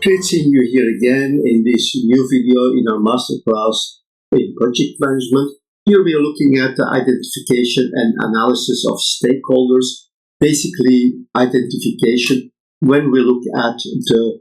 Great seeing you here again in this new video in our masterclass in project management. Here we are looking at the identification and analysis of stakeholders, basically identification when we look at the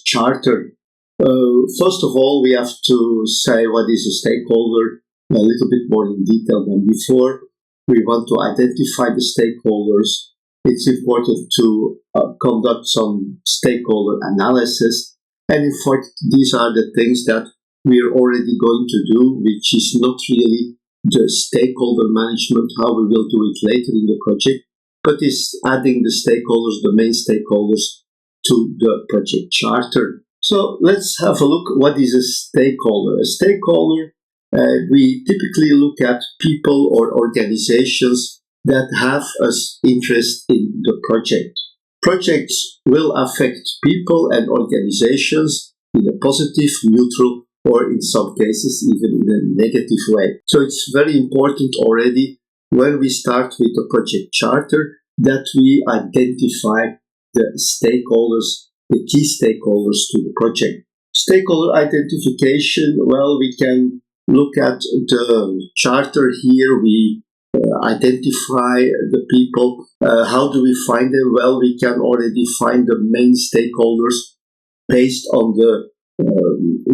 charter. First of all, we have to say what is a stakeholder a little bit more in detail than before. We want to identify the stakeholders. It's important to conduct some stakeholder analysis. And in fact, these are the things that we are already going to do, which is not really the stakeholder management, how we will do it later in the project, but is adding the stakeholders, the main stakeholders, to the project charter. So let's have a look. What is a stakeholder? A stakeholder, we typically look at people or organizations that have an interest in the project. Projects will affect people and organizations in a positive, neutral, or in some cases even in a negative way. So it's very important already when we start with the project charter that we identify the stakeholders, the key stakeholders to the project. Stakeholder identification, well, we can look at the charter here. We identify the people. How do we find them? Well, we can already find the main stakeholders based on the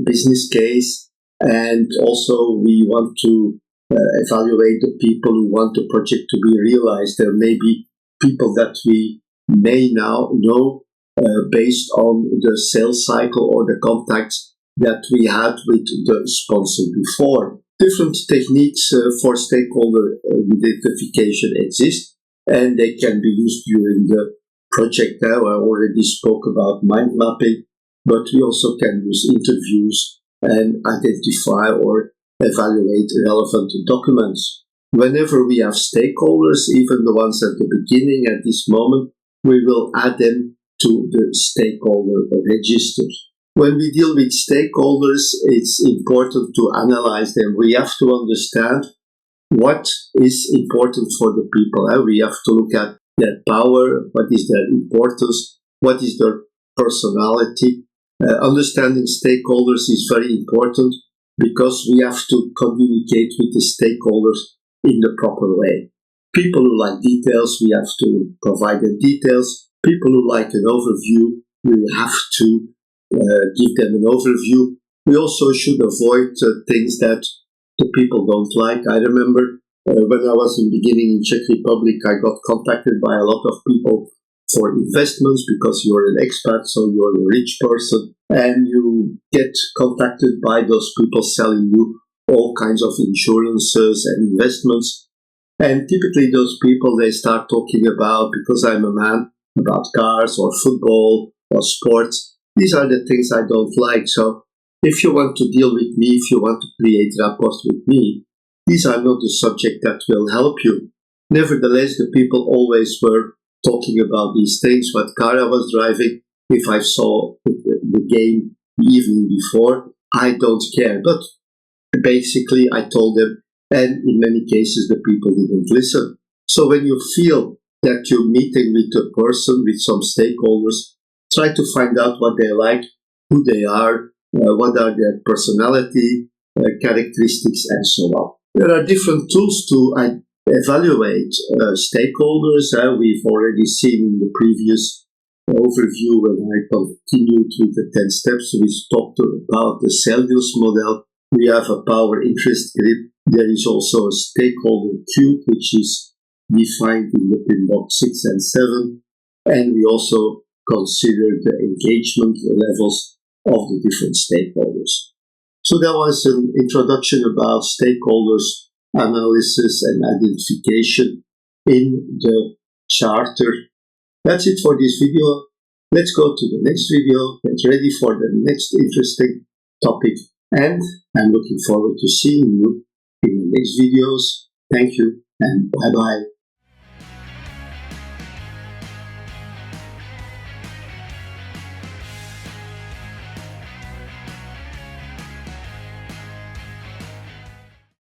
business case, and also we want to evaluate the people who want the project to be realized. There may be people that we may now know based on the sales cycle or the contacts that we had with the sponsor before. Different techniques for stakeholder identification exist, and they can be used during the project. Now, I already spoke about mind mapping, but we also can use interviews and identify or evaluate relevant documents. Whenever we have stakeholders, even the ones at the beginning, at this moment, we will add them to the stakeholder register. When we deal with stakeholders, it's important to analyze them. We have to understand what is important for the people. We have to look at their power, what is their importance, what is their personality. Understanding stakeholders is very important because we have to communicate with the stakeholders in the proper way. People who like details, we have to provide them details. People who like an overview, we have to give them an overview. We also should avoid things that the people don't like. I remember when I was in beginning in Czech Republic, I got contacted by a lot of people for investments because you're an expert, so you're a rich person, and you get contacted by those people selling you all kinds of insurances and investments. And typically those people, they start talking about, because I'm a man, about cars or football or sports. These are the things I don't like. So if you want to deal with me, if you want to create rapport with me, these are not the subject that will help you. Nevertheless, the people always were talking about these things, what car I was driving, if I saw the game the evening before, I don't care. But basically I told them, and in many cases the people didn't listen. So when you feel that you're meeting with a person, with some stakeholders, try to find out what they like, who they are, what are their personality characteristics, and so on. There are different tools to evaluate stakeholders. We've already seen in the previous overview when I continued with the 10 steps, we talked about the Celsius model. We have a power interest grid. There is also a stakeholder cube, which is defined in the pin box 6 and 7. And we also consider the engagement levels of the different stakeholders. So that was an introduction about stakeholders analysis and identification in the charter. That's it for this video. Let's go to the next video. Get ready for the next interesting topic. And I'm looking forward to seeing you in the next videos. Thank you and bye-bye.